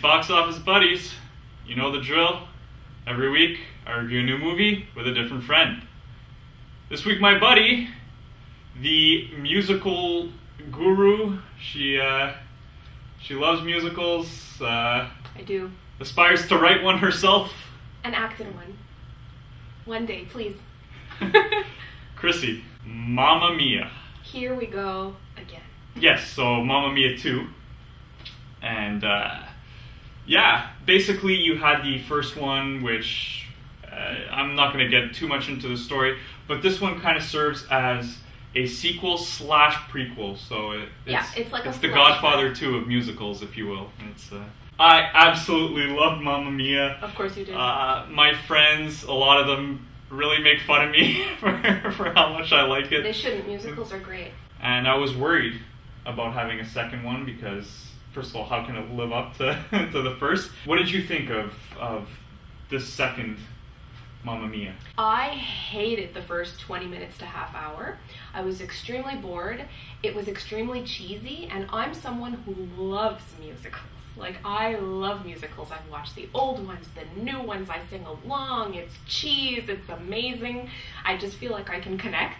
box office buddies. You know the drill. Every week, I review a new movie with a different friend. This week, my buddy, the musical guru, she loves musicals. I do. Aspires to write one herself. And act in one. One day, please. Chrissy, Mamma Mia. Here we go again. Yes, so Mamma Mia 2. And, basically you had the first one, which I'm not going to get too much into the story, but this one kind of serves as a sequel / prequel. So it's like it's the Godfather 2 of musicals, if you will. I absolutely loved Mamma Mia. Of course you did. My friends, a lot of them really make fun of me for how much I like it. They shouldn't. Musicals are great. And I was worried about having a second one because, first of all, how can it live up to the first? What did you think of this second Mamma Mia? I hated the first 20 minutes to half hour. I was extremely bored. It was extremely cheesy, and I'm someone who loves musicals. Like, I love musicals. I've watched the old ones, the new ones. I sing along. It's cheese. It's amazing. I just feel like I can connect.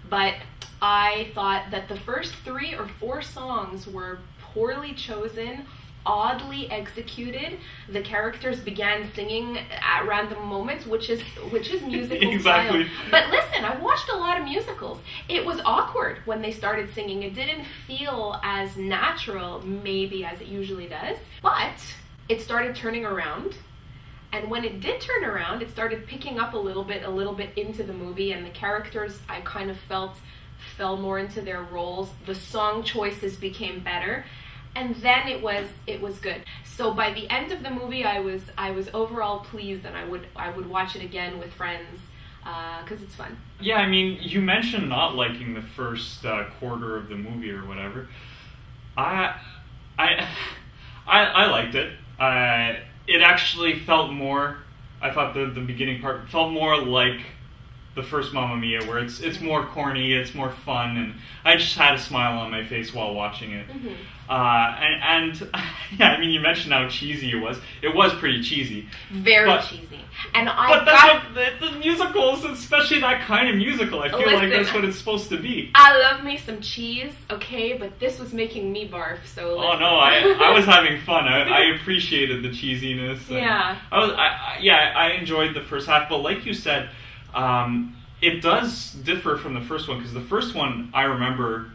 But I thought that the first 3 or 4 songs were poorly chosen, oddly executed. The characters began singing at random moments, which is musical exactly. style. But listen, I've watched a lot of musicals. It was awkward when they started singing. It didn't feel as natural, maybe, as it usually does. But it started turning around. And when it did turn around, it started picking up a little bit into the movie, and the characters, I kind of felt, fell more into their roles. The song choices became better. And then it was good. So by the end of the movie, I was overall pleased, and I would watch it again with friends because it's fun. Yeah, I mean, you mentioned not liking the first quarter of the movie or whatever. I liked it. It actually felt more. I thought the beginning part felt more like the first Mamma Mia, where it's more corny, it's more fun, and I just had a smile on my face while watching it. Mm-hmm. And yeah, I mean, you mentioned how cheesy it was. It was pretty cheesy. Very cheesy. But that's what the musicals, especially that kind of musical, I feel like that's what it's supposed to be. I love me some cheese, okay, but this was making me barf, so listen. Oh no, I was having fun. I appreciated the cheesiness. Yeah. I enjoyed the first half, but like you said, it does differ from the first one, because the first one, I remember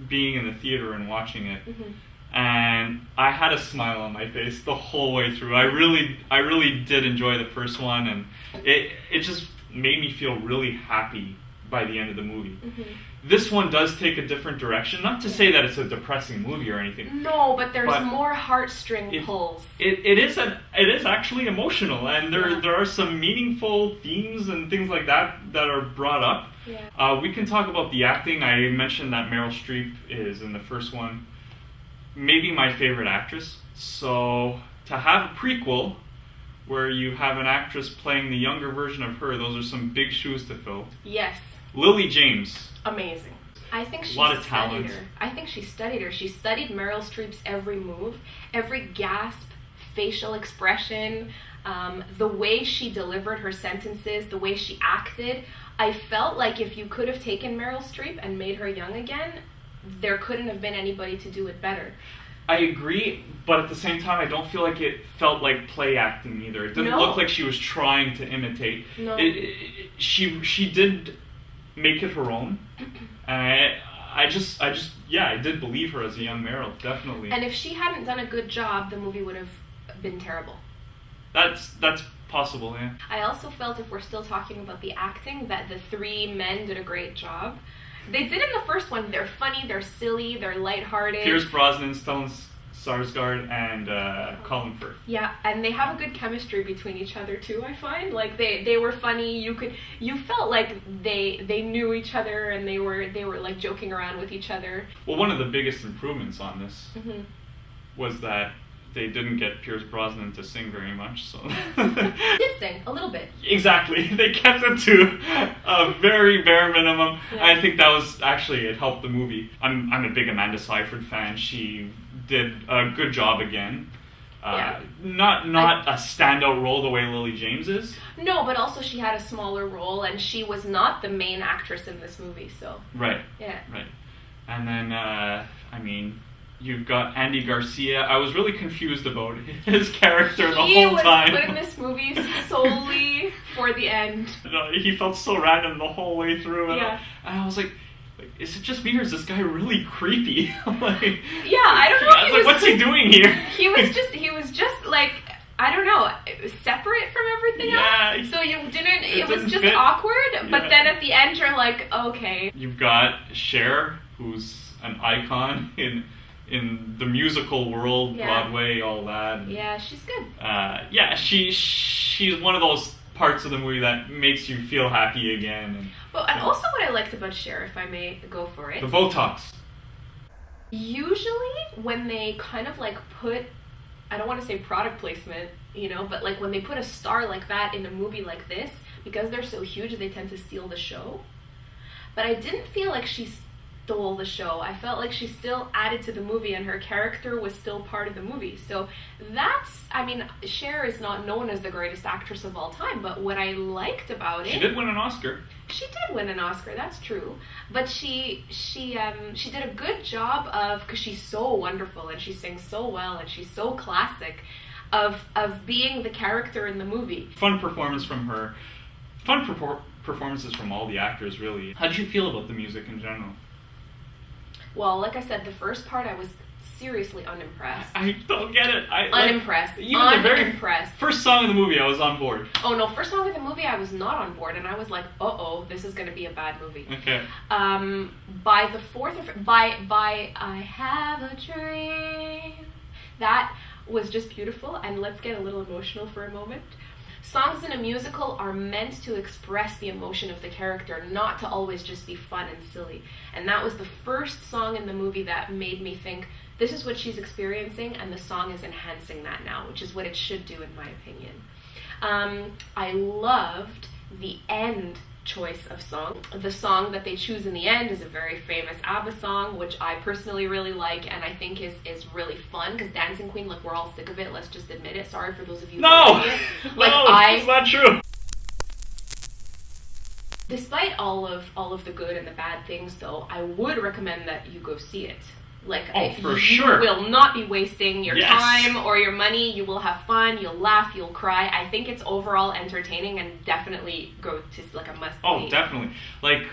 being in the theater and watching it, and I had a smile on my face the whole way through. I really did enjoy the first one, and it just made me feel really happy by the end of the movie. This one does take a different direction. Not to say that it's a depressing movie or anything. No, but there's more heartstring pulls. It is actually emotional, and there are some meaningful themes and things like that are brought up. Yeah. We can talk about the acting. I mentioned that Meryl Streep is in the first one maybe my favorite actress. So to have a prequel where you have an actress playing the younger version of her, those are some big shoes to fill. Yes. Lily James. Amazing. I think she lot of studied talent. her. I think she studied her. She studied Meryl Streep's every move, every gasp, facial expression, the way she delivered her sentences, the way she acted. I felt like if you could have taken Meryl Streep and made her young again, there couldn't have been anybody to do it better. I agree, but at the same time, I don't feel like it felt like play acting either. It didn't look like she was trying to imitate. No. She did make it her own. And I did believe her as a young Meryl, definitely. And if she hadn't done a good job, the movie would have been terrible. That's possible, yeah. I also felt, if we're still talking about the acting, that the 3 men did a great job. They did in the first one. They're funny, they're silly, they're lighthearted. Pierce Brosnan, Stellan Skarsgård, and Colin Firth. Yeah, and they have a good chemistry between each other too, I find. Like they were funny. You felt like they knew each other, and they were like joking around with each other. Well, one of the biggest improvements on this was that they didn't get Pierce Brosnan to sing very much, so... He did sing, a little bit. Exactly. They kept it to a very bare minimum. Yeah. I think that was, actually, it helped the movie. I'm a big Amanda Seyfried fan. She did a good job again. Not a standout role the way Lily James is. No, but also she had a smaller role, and she was not the main actress in this movie, so... Right. Yeah. Right. And then, you've got Andy Garcia. I was really confused about his character the whole time. He was put in this movie solely for the end. He felt so random the whole way through. And I was like, is it just me or is this guy really creepy? Yeah, I don't know. I was like, what's he doing here? He was just like, I don't know, separate from everything else. So it was just fit. Awkward, but then at the end you're like, okay. You've got Cher, who's an icon in the musical world, Broadway, all that. Yeah, she's good. She's one of those parts of the movie that makes you feel happy again. And also what I liked about Cher, if I may go for it. The Botox. Usually when they kind of like put, I don't want to say product placement, but like when they put a star like that in a movie like this, because they're so huge, they tend to steal the show. But I didn't feel like she stole the show. I felt like she still added to the movie and her character was still part of the movie. So Cher is not known as the greatest actress of all time, but what I liked about it... She did win an Oscar. She did win an Oscar, that's true. But she did a good job of, because she's so wonderful and she sings so well and she's so classic, of being the character in the movie. Fun performance from her. Performances from all the actors, really. How did you feel about the music in general? Well, like I said, the first part I was seriously unimpressed. I don't get it. Unimpressed. The very first song of the movie, I was on board. Oh no, first song of the movie, I was not on board, and I was like, uh-oh, this is going to be a bad movie. Okay. By the fourth or by I Have a Dream, that was just beautiful, and let's get a little emotional for a moment. Songs in a musical are meant to express the emotion of the character, not to always just be fun and silly. And that was the first song in the movie that made me think, this is what she's experiencing, and the song is enhancing that now, which is what it should do in my opinion. I loved the end choice of song. The song that they choose in the end is a very famous ABBA song, which I personally really like and I think is really fun, because Dancing Queen, like, we're all sick of it, let's just admit it. Sorry for those of you who like it. It's not true. Despite all of the good and the bad things, though, I would recommend that you go see it. For sure. You will not be wasting your time or your money. You will have fun. You'll laugh. You'll cry. I think it's overall entertaining and definitely go to like a must see. Oh, definitely. Like,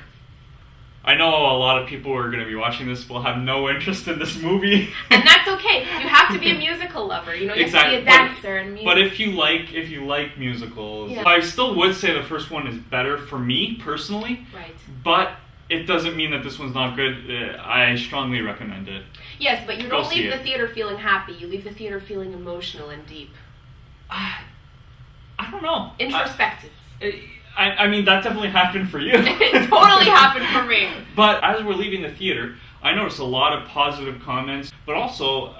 I know a lot of people who are going to be watching this will have no interest in this movie. And that's okay. You have to be a musical lover. You have to be a dancer and music. But if you like musicals, I still would say the first one is better for me personally. Right. But it doesn't mean that this one's not good. I strongly recommend it. Yes, but you don't leave the theater feeling happy. You leave the theater feeling emotional and deep. I don't know. Introspective. I mean, that definitely happened for you. It totally happened for me. But as we're leaving the theater, I noticed a lot of positive comments, but also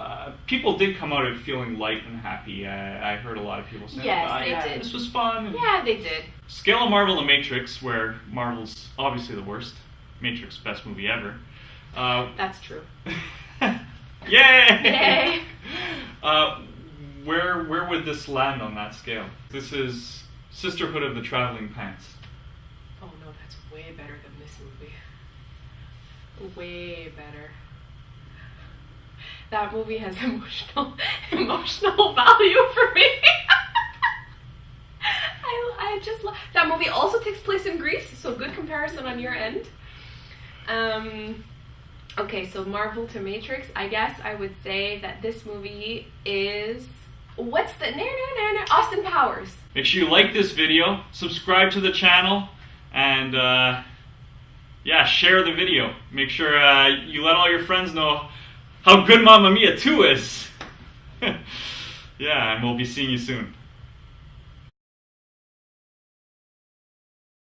people did come out of it feeling light and happy. I heard a lot of people saying, they did. This was fun. Yeah, they did. Scale of Marvel and Matrix, where Marvel's obviously the worst. Matrix, best movie ever. That's true. Yay! Where would this land on that scale? This is Sisterhood of the Traveling Pants. Oh no, that's way better than this movie. Way better. That movie has emotional value for me. I just love that movie. Also takes place in Greece, so good comparison on your end. Okay, so Marvel to Matrix, I guess I would say that this movie is... What's the... Austin Powers. Make sure you like this video, subscribe to the channel, and share the video. Make sure you let all your friends know how good Mamma Mia 2 is. And we'll be seeing you soon.